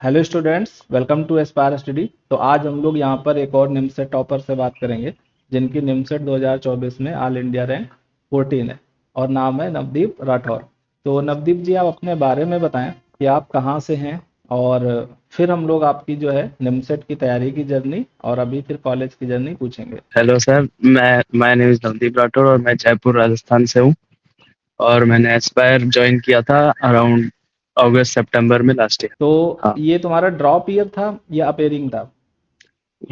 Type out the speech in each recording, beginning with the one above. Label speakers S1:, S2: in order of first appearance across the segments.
S1: Hello students, welcome to Aspire Study. तो आज हम लोग यहाँ पर एक और निमसेट टॉपर से बात करेंगे जिनकी निमसेट 2024 में ऑल इंडिया रैंक 14 है और नाम है नवदीप राठौर। तो नवदीप जी, आप अपने बारे में बताएं कि आप कहाँ से हैं, और फिर हम लोग आपकी जो है निमसेट की तैयारी की जर्नी और अभी फिर कॉलेज की जर्नी पूछेंगे।
S2: हेलो सर, मैं my name is Navdeep Rathore और मैं जयपुर राजस्थान से हूँ। और मैंने एस्पायर ज्वाइन किया था अराउंड अगस्त सितंबर में लास्ट ईयर।
S1: तो
S2: हाँ,
S1: ये तुम्हारा ड्रॉप ईयर था या अपेयरिंग था?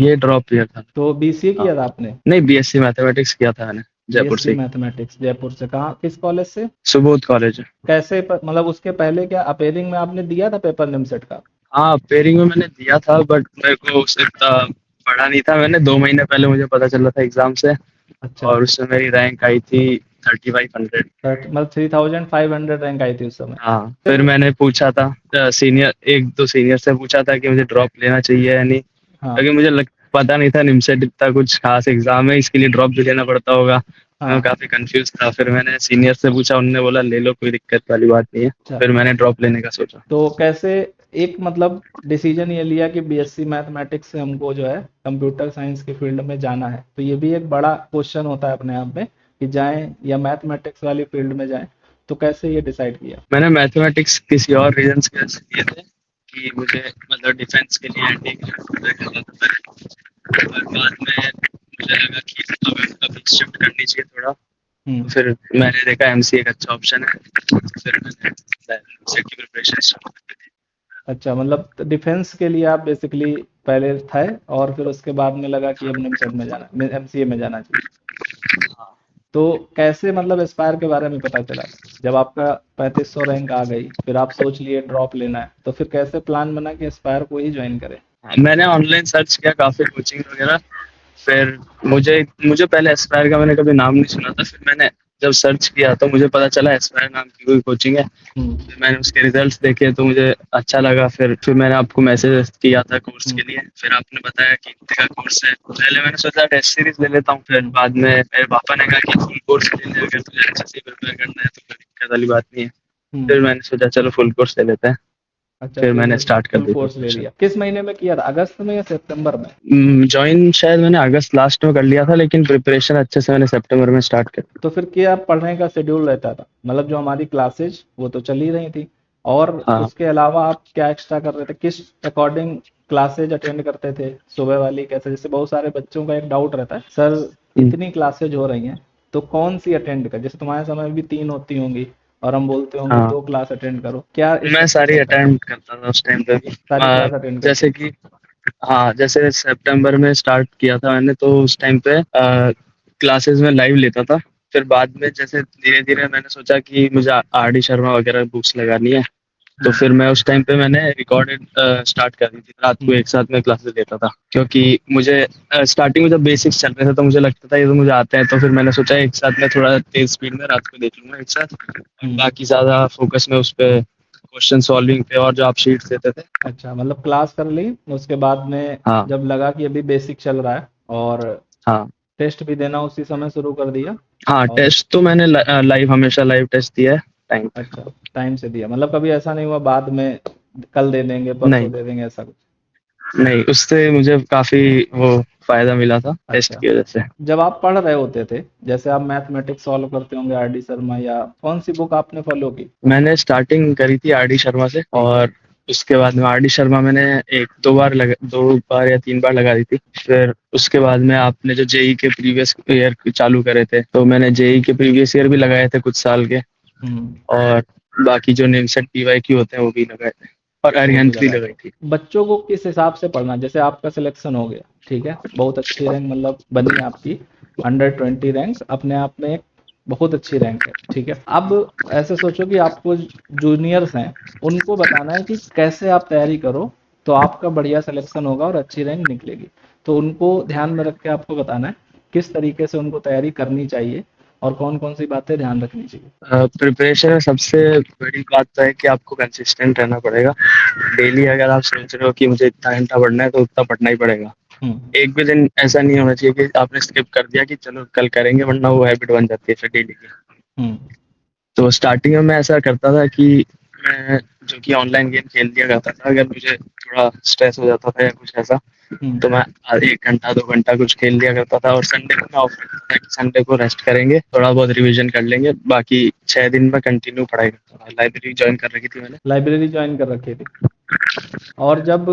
S2: ये ड्रॉप ईयर था।
S1: तो बीसीए
S2: हाँ,
S1: किया था आपने?
S2: नहीं, बीएससी मैथमेटिक्स किया था मैंने जयपुर
S1: बीएससी
S2: से ही।
S1: मैथमेटिक्स जयपुर से, कहाँ किस कॉलेज से?
S2: सुबोध कॉलेज।
S1: कैसे मतलब उसके पहले क्या अपेयरिंग में आपने दिया था पेपर निमसेट का?
S2: हाँ, पेयरिंग में मैंने दिया था बट मेरे को उससे इतना पढ़ा नहीं था। मैंने 2 महीने पहले मुझे पता चला था एग्जाम से।
S1: अच्छा।
S2: और उससे मेरी रैंक आई थी 3500।
S1: मतलब 3500 रैंक आई थी उस समय?
S2: हाँ, फिर
S1: फिर?
S2: मैंने पूछा था सीनियर, एक दो सीनियर से पूछा था कि मुझे ड्रॉप लेना चाहिए या नहीं,
S1: हाँ।
S2: क्योंकि मुझे पता नहीं था निमसेट इतना कुछ खास एग्जाम है, इसके लिए ड्रॉप भी लेना पड़ता होगा। मैं
S1: हाँ।
S2: काफी कंफ्यूज था। फिर मैंने सीनियर से पूछा, उन्होंने बोला ले लो, कोई दिक्कत वाली बात नहीं है।
S1: अच्छा।
S2: फिर मैंने ड्रॉप लेने का सोचा।
S1: तो कैसे एक मतलब डिसीजन ये लिया कि बीएससी मैथमेटिक्स से हमको जो है कंप्यूटर साइंस के फील्ड में जाना है? तो ये भी एक बड़ा क्वेश्चन होता है अपने आप में कि जाएं या मैथमेटिक्स वाली फील्ड में जाएं। तो कैसे ये डिसाइड किया?
S2: मैंने मैथमेटिक्स किसी और रीजन की वजह से लिए थे कि मुझे मतलब डिफेंस के लिए एनडीए की प्रिपेयर करना था पहले। और बाद में मुझे लगा कि अभी शिफ्ट करनी चाहिए थोड़ा। तो
S1: हम्म।
S2: फिर मैंने देखा एमसीए एक अच्छा ऑप्शन है। फिर मैंने एमसीए की प्रिपरेशन स्टार्ट कर दी।
S1: अच्छा, मतलब डिफेंस के लिए आप बेसिकली पहले थे और फिर उसके बाद में लगा कि अब निमसेट में जाना, एमसीए में जाना चाहिए।
S2: हाँ,
S1: तो कैसे मतलब एस्पायर के बारे में पता चला? जब आपका 3500 रैंक आ गई, फिर आप सोच लिए ड्रॉप लेना है, तो फिर कैसे प्लान बना कि एस्पायर को ही ज्वाइन करें?
S2: मैंने ऑनलाइन सर्च किया काफी कोचिंग वगैरह। फिर मुझे मुझे पहले एस्पायर का मैंने कभी नाम नहीं सुना था। फिर मैंने जब सर्च किया तो मुझे पता चला एस्पायर नाम की कोई कोचिंग है।
S1: हम्म।
S2: फिर मैंने उसके रिजल्ट्स देखे तो मुझे अच्छा लगा। फिर मैंने आपको मैसेज किया था कोर्स
S1: हम्म।
S2: के लिए। फिर आपने बताया कि इतने का कोर्स है। पहले मैंने सोचा टेस्ट सीरीज ले लेता हूँ, फिर
S1: हम्म।
S2: बाद में मेरे पापा ने कहा कि फुल कोर्स ले ले, अगर तुझे अच्छे से प्रिपेयर करना है तो कोई दिक्कत वाली बात नहीं है।
S1: हम्म।
S2: फिर मैंने सोचा चलो फुल कोर्स ले लेते हैं।
S1: अच्छा,
S2: फिर
S1: फिर
S2: मैंने स्टार्ट कर
S1: फुल
S2: दी
S1: कोर्स ले
S2: प्रिपरेशन।
S1: लिया। किस महीने में किया था, अगस्त में या सितंबर में?
S2: ज्वाइन शायद मैंने अगस्त लास्ट में कर लिया था, लेकिन प्रिपरेशन अच्छे से मैंने सितंबर में स्टार्ट कर।
S1: तो फिर क्या पढ़ने का शेड्यूल रहता था? मतलब जो हमारी क्लासेज वो तो चल ही रही थी, और
S2: हाँ।
S1: उसके अलावा आप क्या एक्स्ट्रा कर रहे थे, किस अकॉर्डिंग क्लासेज अटेंड करते थे? सुबह वाली कैसे? जैसे बहुत सारे बच्चों का एक डाउट रहता है, सर
S2: हम्म,
S1: इतनी क्लासेज हो रही हैं तो कौन सी अटेंड कर, जैसे तुम्हारे समय में भी 3 होती होंगी और हम बोलते होंगे
S2: हाँ,
S1: 2 क्लास अटेंड करो, क्या
S2: मैं
S1: स्ट्रक्चर
S2: सारी
S1: रहता है?
S2: अटेंड करता था उस टाइम पे भी।
S1: सारी क्लास अटेंड करते
S2: जैसे
S1: थे?
S2: कि हाँ, जैसे सितंबर में स्टार्ट किया था मैंने तो उस टाइम पे क्लासेस में लाइव लेता था। फिर बाद में जैसे धीरे धीरे मैंने सोचा कि मुझे आर डी शर्मा वगैरह बुक्स लगानी है। तो
S1: हम्म।
S2: फिर मैं उस टाइम पे मैंने रिकॉर्डेड स्टार्ट कर दी थी। रात को
S1: हम्म।
S2: एक साथ में क्लासेस लेता था, क्योंकि मुझे स्टार्टिंग में जब बेसिक्स चल रहे थे तो मुझे लगता था ये तो मुझे आता है। तो फिर मैंने सोचा एक साथ में थोड़ा तेज स्पीड में रात को देख लूंगा एक साथ, और
S1: हम्म।
S2: बाकी ज्यादा फोकस में उस पे क्वेश्चन सॉल्विंग पे और जो आप शीट्स देते थे।
S1: अच्छा, मतलब क्लास कर ली, उसके बाद में
S2: हाँ।
S1: जब लगा कि अभी बेसिक चल रहा है और
S2: हाँ।
S1: टेस्ट भी देना उसी समय शुरू कर दिया।
S2: हाँ,
S1: और
S2: टेस्ट तो मैंने लाइव, हमेशा लाइव टेस्ट दिया है टाइम पे।
S1: अच्छा, टाइम से दिया, मतलब कभी ऐसा नहीं हुआ बाद में कल दे देंगे परसों
S2: नहीं,
S1: दे देंगे ऐसा कुछ?
S2: नहीं, उससे मुझे काफी वो फायदा मिला था टेस्ट
S1: अच्छा।
S2: की वजह से।
S1: जब आप पढ़ रहे होते थे, जैसे आप मैथमेटिक्स सॉल्व करते होंगे आर डी शर्मा, या कौन सी बुक आपने फॉलो की?
S2: मैंने स्टार्टिंग करी थी आर डी शर्मा से,
S1: ठीक है।
S2: और उसके बाद में आर डी शर्मा मैंने एक दो बार या 3 बार लगा दी थी। फिर उसके बाद में आपने जो जेई के प्रीवियस ईयर चालू करे थे तो मैंने जेई के प्रीवियस ईयर भी लगाए थे कुछ साल के।
S1: हम्म।
S2: और बाकी जो निमसेट पीवाईक्यू होते हैं वो भी लगाए थे, और
S1: वो भी
S2: अरिहंत भी
S1: लगाए थे।
S2: लगाई थी।
S1: बच्चों को किस हिसाब से पढ़ना, जैसे आपका सिलेक्शन हो गया, ठीक है, बहुत अच्छी रैंक मतलब बनी आपकी, 120 रैंक अपने आप में एक बहुत अच्छी रैंक है, ठीक है। अब ऐसे सोचो कि आपको जूनियर्स हैं, उनको बताना है कि कैसे आप तैयारी करो तो आपका बढ़िया सिलेक्शन होगा और अच्छी रैंक निकलेगी। तो उनको ध्यान में रख के आपको बताना है किस तरीके से उनको तैयारी करनी चाहिए और कौन कौन सी बातें ध्यान रखनी चाहिए।
S2: प्रिपरेशन में सबसे बड़ी बात तो है कि आपको कंसिस्टेंट रहना पड़ेगा। डेली अगर आप सोच रहे हो कि मुझे इतना घंटा पढ़ना है तो उतना पढ़ना ही पड़ेगा।
S1: हम्म।
S2: एक भी दिन ऐसा नहीं होना चाहिए कि आपने स्किप कर दिया कि चलो कल करेंगे, वरना वो हैबिट बन जाती है फिर डेली की।
S1: हम्म।
S2: तो स्टार्टिंग में मैं ऐसा करता था कि मैं जो कि ऑनलाइन गेम खेल लिया करता था, अगर मुझे थोड़ा स्ट्रेस हो जाता था या कुछ ऐसा, तो मैं 1 घंटा 2 घंटा कुछ खेल लिया करता था, और संडे को मैं ऑफ रखता था कि संडे को रेस्ट करेंगे, थोड़ा बहुत रिवीजन कर लेंगे, बाकी 6 दिन में कंटिन्यू पढ़ाई करता था। लाइब्रेरी ज्वाइन कर रखी थी मैंने।
S1: लाइब्रेरी ज्वाइन कर रखी थी। और जब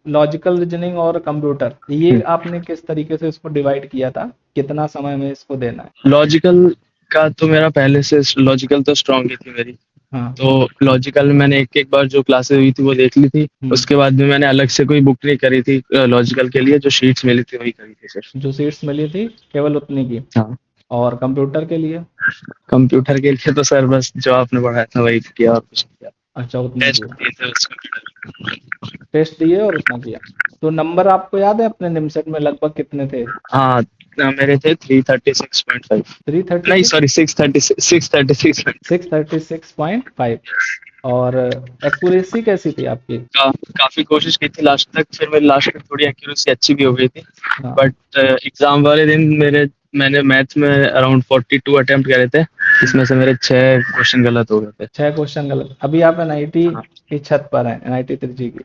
S1: लॉजिकल रीजनिंग और कंप्यूटर, ये आपने किस तरीके से इसको डिवाइड किया था, कितना समय में इसको देना है?
S2: लॉजिकल का तो मेरा पहले से, लॉजिकल तो स्ट्रांग ही थी मेरी,
S1: हाँ।
S2: तो लॉजिकल मैंने एक एक बार जो क्लासेस हुई थी वो देख ली थी। उसके बाद भी मैंने अलग से कोई बुक नहीं करी थी लॉजिकल के लिए, जो शीट्स मिली थी वही करी थी सिर्फ।
S1: जो सीट्स मिली थी केवल उतनी की।
S2: हाँ।
S1: और कंप्यूटर के लिए?
S2: कंप्यूटर के लिए तो सर बस जो आपने पढ़ाया था वही किया और कुछ नहीं किया।
S1: अच्छा, उतना
S2: टेस्ट
S1: किया।
S2: दिए थे बस कंप्यूटर।
S1: टेस्ट दिए और उतना किया। तो नंबर आपको याद है अपने निमसेट में लगभग कितने थे?
S2: हाँ, मेरे थे 336.5। नहीं
S1: 336।
S2: सॉरी, 636।
S1: 636.5। और एक्यूरेसी कैसी थी आपकी?
S2: काफी कोशिश की थी लास्ट तक, फिर मेरी लास्ट में थोड़ी एक्यूरेसी अच्छी भी हो गई थी।
S1: हाँ।
S2: बट एग्जाम वाले दिन मैंने मैथ में अराउंड 42 अटेम्प्ट करे थे, इसमें से मेरे 6 क्वेश्चन गलत हो गए थे।
S1: 6 क्वेश्चन गलत। अभी आप एनआईटी
S2: हाँ।
S1: की छत पर हैं, एनआईटी त्रिची की।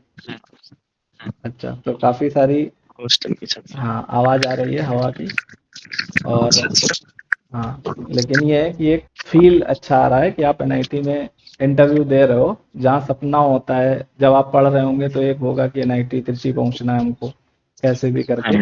S1: अच्छा, तो काफी सारी,
S2: हॉस्टल की छत से।
S1: हाँ, आवाज आ रही है हवा की। और
S2: अच्छा अच्छा।
S1: हाँ, लेकिन ये है कि एक फील अच्छा आ रहा है कि आप एनआईटी में इंटरव्यू दे रहे हो, जहाँ सपना होता है जब आप पढ़ रहे होंगे तो एक होगा कि एनआईटी त्रिची पहुंचना है हमको कैसे भी करके।
S2: हाँ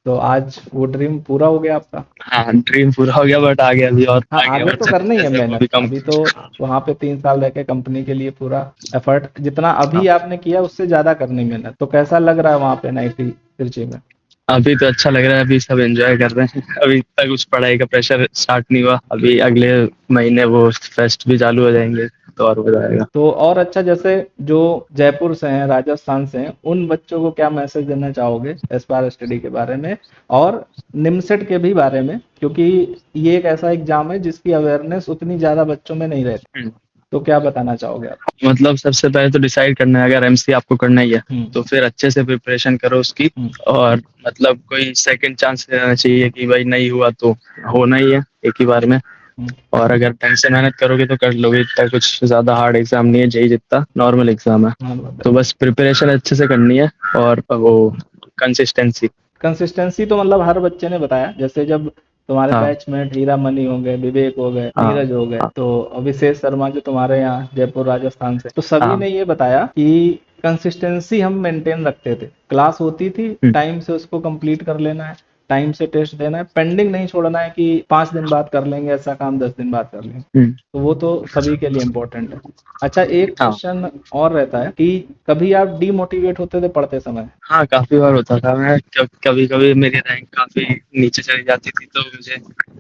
S1: तो आज वो ड्रीम पूरा हो गया आपका।
S2: हाँ, ड्रीम पूरा हो गया, बट आगे अभी और
S1: हाँ,
S2: आगे
S1: आगे
S2: और
S1: तो करनी ही है
S2: जैसे वो भी
S1: मेहनत,
S2: कम।
S1: अभी तो वहाँ पे 3 साल रह के कंपनी के लिए पूरा एफर्ट, जितना अभी
S2: हाँ,
S1: आपने किया उससे ज्यादा करनी मेहनत। तो कैसा लग रहा है वहाँ पे एनआईटी त्रिची में?
S2: अभी तो अच्छा लग रहा है, अभी सब एंजॉय कर रहे हैं। अभी तक उस पढ़ाई का प्रेशर स्टार्ट नहीं हुआ, अभी अगले महीने वो फेस्ट भी चालू हो जाएंगे, तो और मजा आएगा।
S1: तो और अच्छा, जैसे जो जयपुर से हैं, राजस्थान से हैं, उन बच्चों को क्या मैसेज देना चाहोगे एस्पायर स्टडी के बारे में और निमसेट के भी बारे में, क्योंकि ये एक ऐसा एग्जाम है जिसकी अवेयरनेस उतनी ज्यादा बच्चों में नहीं रहती।
S2: हम्म।
S1: तो क्या बताना चाहोगे आप?
S2: मतलब सबसे पहले तो डिसाइड करना है, अगर एमसी आपको करना ही है तो फिर अच्छे से प्रिपरेशन करो उसकी।
S1: हम्म।
S2: और मतलब कोई सेकंड चांस लेना चाहिए कि भाई नहीं हुआ तो होना ही है एक ही बार में।
S1: हम्म।
S2: और अगर ढंग से मेहनत करोगे तो कर लोगे, इतना कुछ ज्यादा हार्ड एग्जाम नहीं है, जेई जितना नॉर्मल एग्जाम है।
S1: हाँ,
S2: तो बस प्रिपरेशन अच्छे से करनी है, और वो कंसिस्टेंसी।
S1: कंसिस्टेंसी तो मतलब हर बच्चे ने बताया, जैसे जब तुम्हारे
S2: हाँ
S1: बैचमेट हीरा मनी हो गए, विवेक हो गए,
S2: हाँ
S1: नीरज हो गए,
S2: हाँ
S1: तो अभिषेक शर्मा जो तुम्हारे यहाँ जयपुर राजस्थान से, तो सभी
S2: हाँ।
S1: ने ये बताया कि कंसिस्टेंसी हम मेंटेन रखते थे, क्लास होती थी
S2: हम्म,
S1: टाइम से उसको कंप्लीट कर लेना है, टाइम से टेस्ट देना है, पेंडिंग नहीं छोड़ना है कि 5 दिन बाद कर लेंगे ऐसा काम, 10 दिन बाद कर लेंगे।
S2: हम्म,
S1: तो वो तो सभी के लिए इम्पोर्टेंट है। अच्छा, एक
S2: हाँ
S1: क्वेश्चन और रहता है कि कभी आप डीमोटिवेट होते थे पढ़ते समय?
S2: हाँ, काफी बार होता था। मैं कभी कभी मेरी रैंक काफी नीचे चली जाती थी, तो मुझे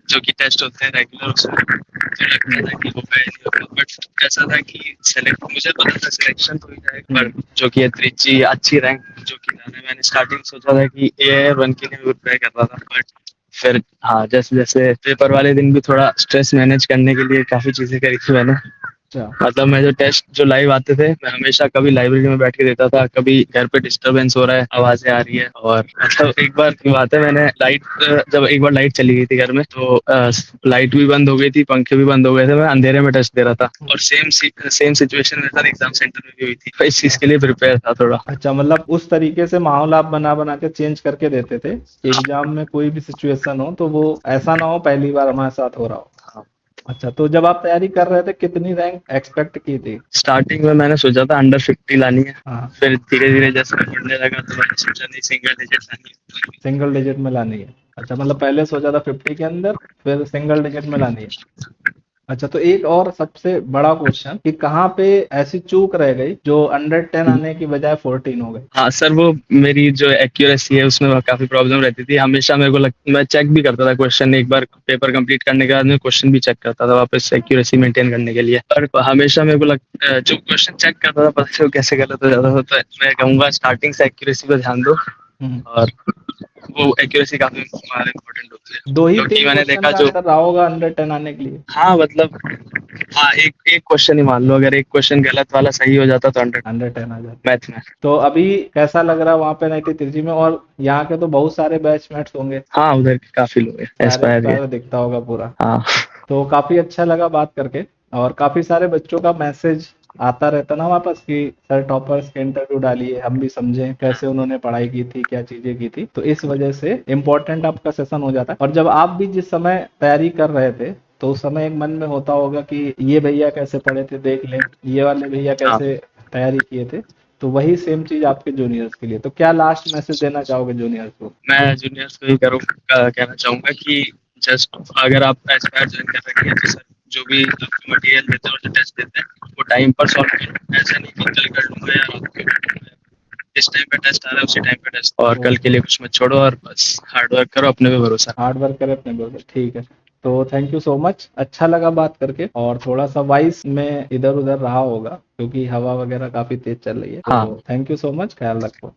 S2: जो कि टेस्ट होते हैं रेगुलर, उसमें तो लगता था कि होगा या नहीं होगा। बट ऐसा था कि सेलेक्ट, मुझे पता था सिलेक्शन तो हो जाएगा, पर जो कि त्रिची अच्छी रैंक जो कि लाना है, मैंने स्टार्टिंग सोचा था कि AIR 1 के लिए भी प्रिपेयर कर रहा था। बट फिर हाँ, जैसे जैसे पेपर वाले दिन भी थोड़ा स्ट्रेस मैनेज करने के लिए काफी चीजें करी थी मैंने।
S1: अच्छा।
S2: मतलब मैं जो टेस्ट जो लाइव आते थे, मैं हमेशा कभी लाइब्रेरी में बैठ के देता था, कभी घर पे डिस्टरबेंस हो रहा है, आवाजें आ रही है। और मतलब एक बार की बात है, मैंने जब एक बार लाइट चली गई थी घर में, तो लाइट भी बंद हो गई थी, पंखे भी बंद हो गए थे, मैं अंधेरे में टेस्ट दे रहा था। और सेम सिचुएशन मेरे साथ एग्जाम सेंटर में भी हुई थी, तो इस चीज के लिए प्रिपेयर था थोड़ा।
S1: अच्छा, मतलब उस तरीके से माहौल आप बना बना के चेंज करके देते थे कि एग्जाम में कोई भी सिचुएशन हो तो वो ऐसा ना हो पहली बार हमारे साथ हो रहा हो।
S2: हाँ।
S1: अच्छा, तो जब आप तैयारी कर रहे थे कितनी रैंक एक्सपेक्ट की थी?
S2: स्टार्टिंग में मैंने सोचा था अंडर 50 लानी है,
S1: हाँ।
S2: फिर धीरे धीरे जैसे मैं पढ़ने लगा तो मैंने सोचा नहीं, सिंगल डिजिट लानी है।
S1: सिंगल डिजिट में लानी है। अच्छा, मतलब पहले सोचा था 50 के अंदर, फिर सिंगल डिजिट में लानी है। अच्छा, तो एक और सबसे बड़ा क्वेश्चन कि कहाँ पे ऐसी चूक रह गई जो अंडर 10 आने की बजाय 14 हो गई?
S2: हाँ सर, वो मेरी जो एक्यूरेसी है उसमें काफी प्रॉब्लम रहती थी हमेशा। मेरे को मैं चेक भी करता था क्वेश्चन, एक बार पेपर कंप्लीट करने के बाद मैं क्वेश्चन भी चेक करता था वापस एक्यूरेसी मेंटेन करने के लिए। पर हमेशा मेरे को जो क्वेश्चन चेक करता था पता नहीं वो कैसे गलत हो जाता था। तो मैं कहूंगा स्टार्टिंग से एक्यूरेसी पे ध्यान दो,
S1: हम्म।
S2: और वो एक्यूरेसी काफी इम्पोर्टेंट होती है,
S1: दो ही
S2: क्योंकि
S1: तीन
S2: मैंने
S1: क्वेश्चन
S2: देखा
S1: का
S2: जो।
S1: अंतर रहा होगा अंडर 10 आने के लिए।
S2: हाँ मतलब, हाँ एक एक क्वेश्चन ही मान लो, अगर एक क्वेश्चन गलत वाला सही हो जाता तो 100
S1: अंडर 10 आ जाता।
S2: मैथ में।
S1: तो अभी कैसा लग रहा है वहाँ पे नाइन्टी त्रिची में? और यहाँ के तो बहुत सारे बैचमेट्स होंगे,
S2: हाँ, उधर के काफी लोग हैं
S1: सारे
S2: एस्पायर के।
S1: एस्पायर दिखता होगा पूरा।
S2: हाँ
S1: तो काफी अच्छा लगा बात करके, और काफी सारे बच्चों का मैसेज आता रहता ना वापस कि सर टॉपर्स के इंटरव्यू डालिए, हम भी समझें कैसे उन्होंने पढ़ाई की थी, क्या चीजें की थी, तो इस वजह से इम्पोर्टेंट आपका सेशन हो जाता है। और जब आप भी जिस समय तैयारी कर रहे थे तो उस समय एक मन में होता होगा कि ये भैया कैसे पढ़े थे देख लें, ये वाले भैया
S2: हाँ,
S1: कैसे तैयारी किए थे। तो वही सेम चीज आपके जूनियर्स के लिए। तो क्या लास्ट मैसेज देना चाहोगे जूनियर्स को?
S2: मैं जूनियर्स को ही कहना चाहूंगा कि जस्ट अगर आप एस्पायर ज्वाइन कर रहे हैं तो सर जो भी आपको मटेरियल देते हैं और जो टेस्ट देते हैं वो टाइम पर सॉल्व करो। ऐसा नहीं कि कल कर लूंगा या रात को कर लूंगा, जिस टाइम पे टेस्ट आ रहा है उसी टाइम पे टेस्ट, और कल के लिए कुछ मत छोड़ो और बस हार्ड वर्क करो, अपने पे भरोसा रखो।
S1: हार्ड वर्क करें अपने बोलते, ठीक है। तो थैंक यू सो मच, अच्छा लगा बात करके। और थोड़ा सा वॉइस में इधर उधर रहा होगा क्योंकि हवा वगैरह काफी तेज चल रही है।
S2: हाँ।
S1: तो थैंक यू सो मच, ख्याल रखो।